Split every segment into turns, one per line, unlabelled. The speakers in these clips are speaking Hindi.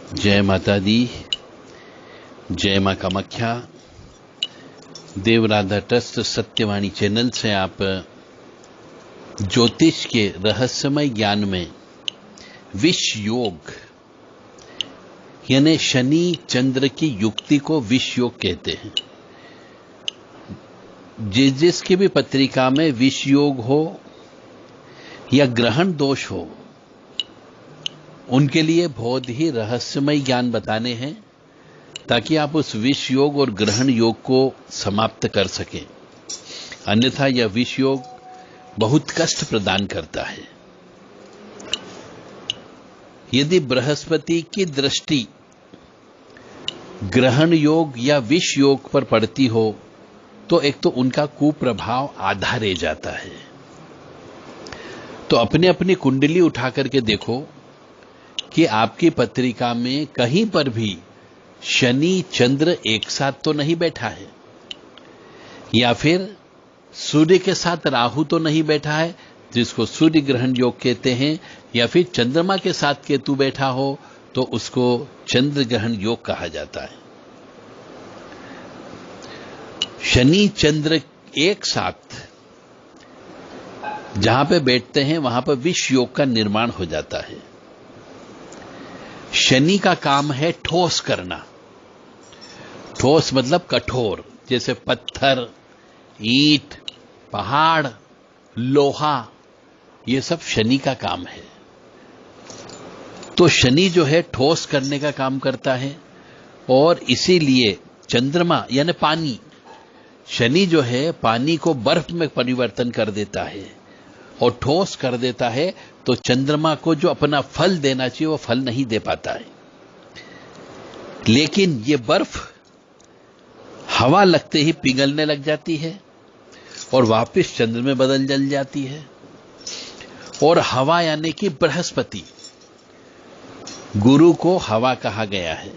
जय माता दी, जय मां कामाख्या। देवराधा ट्रस्ट सत्यवाणी चैनल से आप ज्योतिष के रहस्यमय ज्ञान में विष योग यानी शनि चंद्र की युक्ति को विष योग कहते हैं। जिसकी भी पत्रिका में विष योग हो या ग्रहण दोष हो, उनके लिए बहुत ही रहस्यमय ज्ञान बताने हैं ताकि आप उस विष योग और ग्रहण योग को समाप्त कर सकें। अन्यथा यह विष योग बहुत कष्ट प्रदान करता है। यदि बृहस्पति की दृष्टि ग्रहण योग या विष योग पर पड़ती हो तो एक तो उनका कुप्रभाव आधा रह जाता है। तो अपने अपनी कुंडली उठा करके देखो कि आपकी पत्रिका में कहीं पर भी शनि चंद्र एक साथ तो नहीं बैठा है, या फिर सूर्य के साथ राहु तो नहीं बैठा है जिसको सूर्य ग्रहण योग कहते हैं, या फिर चंद्रमा के साथ केतु बैठा हो तो उसको चंद्र ग्रहण योग कहा जाता है। शनि चंद्र एक साथ जहां पे बैठते हैं वहां पर विष योग का निर्माण हो जाता है। शनि का काम है ठोस करना। ठोस मतलब कठोर, जैसे पत्थर, ईंट, पहाड़, लोहा, ये सब शनि का काम है। तो शनि जो है ठोस करने का काम करता है, और इसीलिए चंद्रमा यानी पानी, शनि जो है पानी को बर्फ में परिवर्तन कर देता है और ठोस कर देता है। तो चंद्रमा को जो अपना फल देना चाहिए वो फल नहीं दे पाता है। लेकिन ये बर्फ हवा लगते ही पिघलने लग जाती है और वापस चंद्र में बदल जल जाती है। और हवा यानी कि बृहस्पति, गुरु को हवा कहा गया है।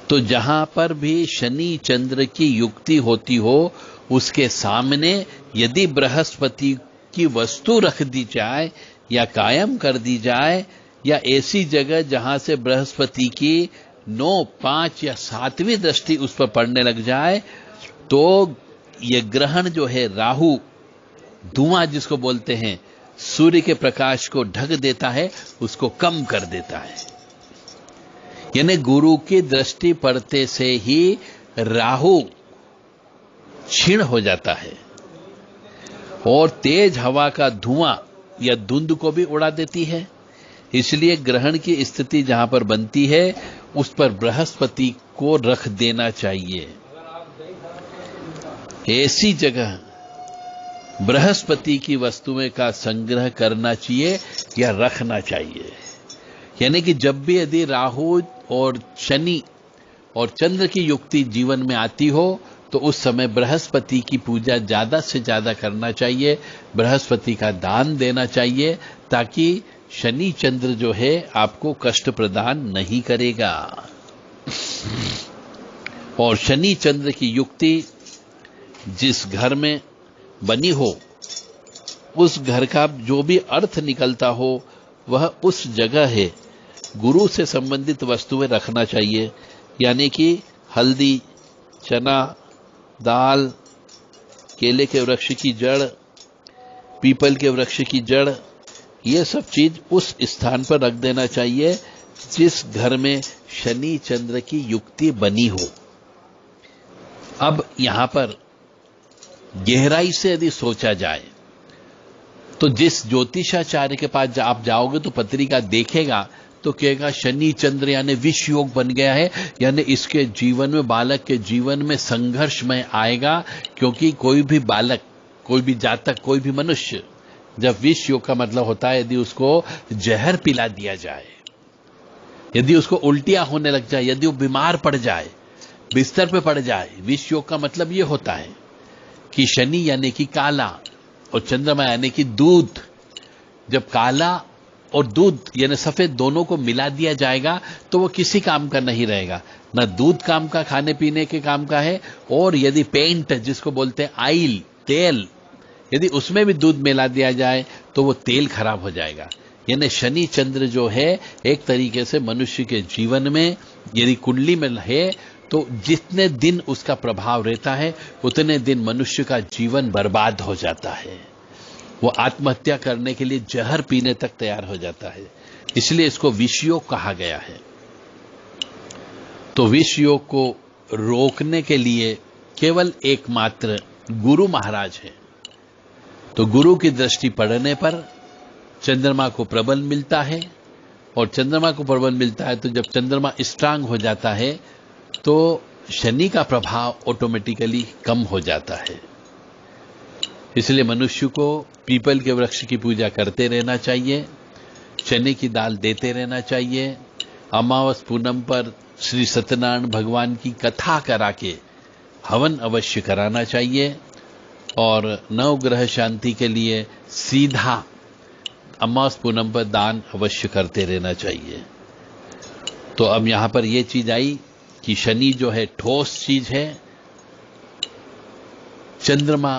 तो जहां पर भी शनि चंद्र की युक्ति होती हो उसके सामने यदि बृहस्पति की वस्तु रख दी जाए या कायम कर दी जाए, या ऐसी जगह जहां से बृहस्पति की 9, 5 या 7वीं दृष्टि उस पर पड़ने लग जाए, तो यह ग्रहण जो है राहु धुआं जिसको बोलते हैं, सूर्य के प्रकाश को ढक देता है, उसको कम कर देता है। यानी गुरु की दृष्टि पड़ते से ही राहु क्षीण हो जाता है और तेज हवा का धुआं या धुंध को भी उड़ा देती है। इसलिए ग्रहण की स्थिति जहां पर बनती है उस पर बृहस्पति को रख देना चाहिए। ऐसी जगह बृहस्पति की वस्तुएं का संग्रह करना चाहिए या रखना चाहिए। यानी कि जब भी यदि राहु और शनि और चंद्र की युक्ति जीवन में आती हो तो उस समय बृहस्पति की पूजा ज्यादा से ज्यादा करना चाहिए, बृहस्पति का दान देना चाहिए, ताकि शनि चंद्र जो है आपको कष्ट प्रदान नहीं करेगा। और शनि चंद्र की युक्ति जिस घर में बनी हो उस घर का जो भी अर्थ निकलता हो वह उस जगह है गुरु से संबंधित वस्तुएं रखना चाहिए। यानी कि हल्दी, चना, दाल, केले के वृक्ष की जड़, पीपल के वृक्ष की जड़, ये सब चीज उस स्थान पर रख देना चाहिए जिस घर में शनि चंद्र की युक्ति बनी हो। अब यहां पर गहराई से यदि सोचा जाए तो जिस ज्योतिषाचार्य के पास आप जाओगे तो पत्रिका देखेगा तो कहेगा शनि चंद्र यानी विष योग बन गया है, यानी इसके जीवन में, बालक के जीवन में संघर्ष में आएगा। क्योंकि कोई भी बालक, कोई भी जातक, कोई भी मनुष्य, जब विष योग का मतलब होता है यदि उसको जहर पिला दिया जाए, यदि उसको उल्टियां होने लग जाए, यदि वो बीमार पड़ जाए, बिस्तर पे पड़ जाए, विष योग का मतलब ये होता है कि शनि यानी कि काला और चंद्रमा यानी कि दूध, जब काला और दूध यानी सफेद दोनों को मिला दिया जाएगा तो वो किसी काम का नहीं रहेगा। ना दूध काम का, खाने पीने के काम का है, और यदि पेंट जिसको बोलते हैं आइल, तेल, यदि उसमें भी दूध मिला दिया जाए तो वो तेल खराब हो जाएगा। यानी शनि चंद्र जो है एक तरीके से मनुष्य के जीवन में यदि कुंडली में है तो जितने दिन उसका प्रभाव रहता है उतने दिन मनुष्य का जीवन बर्बाद हो जाता है। वो आत्महत्या करने के लिए जहर पीने तक तैयार हो जाता है। इसलिए इसको विष योग कहा गया है। तो विष योग को रोकने के लिए केवल एकमात्र गुरु महाराज है। तो गुरु की दृष्टि पड़ने पर चंद्रमा को प्रबल मिलता है, और चंद्रमा को प्रबल मिलता है तो जब चंद्रमा स्ट्रांग हो जाता है तो शनि का प्रभाव ऑटोमेटिकली कम हो जाता है। इसलिए मनुष्य को पीपल के वृक्ष की पूजा करते रहना चाहिए, चने की दाल देते रहना चाहिए, अमावस पूनम पर श्री सत्यनारायण भगवान की कथा करा के हवन अवश्य कराना चाहिए, और नवग्रह शांति के लिए सीधा अमावस पूनम पर दान अवश्य करते रहना चाहिए। तो अब यहां पर यह चीज आई कि शनि जो है ठोस चीज है, चंद्रमा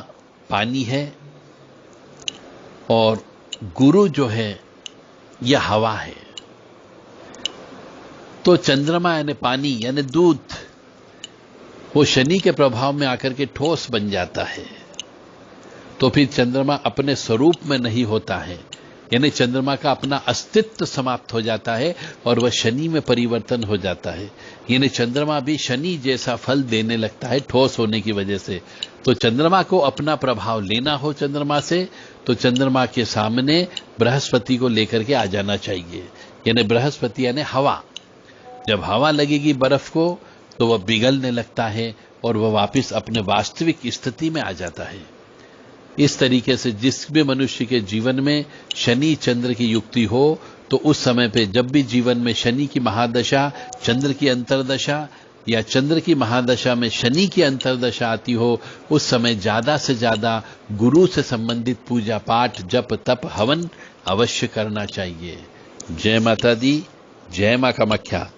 पानी है, और गुरु जो है यह हवा है। तो चंद्रमा यानी पानी यानी दूध, वो शनि के प्रभाव में आकर के ठोस बन जाता है। तो फिर चंद्रमा अपने स्वरूप में नहीं होता है, यानी चंद्रमा का अपना अस्तित्व समाप्त हो जाता है और वह शनि में परिवर्तन हो जाता है। यानी चंद्रमा भी शनि जैसा फल देने लगता है ठोस होने की वजह से। तो चंद्रमा को अपना प्रभाव लेना हो चंद्रमा से, तो चंद्रमा के सामने बृहस्पति को लेकर के आ जाना चाहिए। यानी बृहस्पति यानी हवा, जब हवा लगेगी बर्फ को तो वह पिघलने लगता है और वह वापस अपने वास्तविक स्थिति में आ जाता है। इस तरीके से जिस भी मनुष्य के जीवन में शनि चंद्र की युक्ति हो, तो उस समय पे जब भी जीवन में शनि की महादशा, चंद्र की अंतर्दशा या चंद्र की महादशा में शनि की अंतर्दशा आती हो, उस समय ज्यादा से ज्यादा गुरु से संबंधित पूजा पाठ, जप तप, हवन अवश्य करना चाहिए। जय माता दी, जय मां कामाख्या।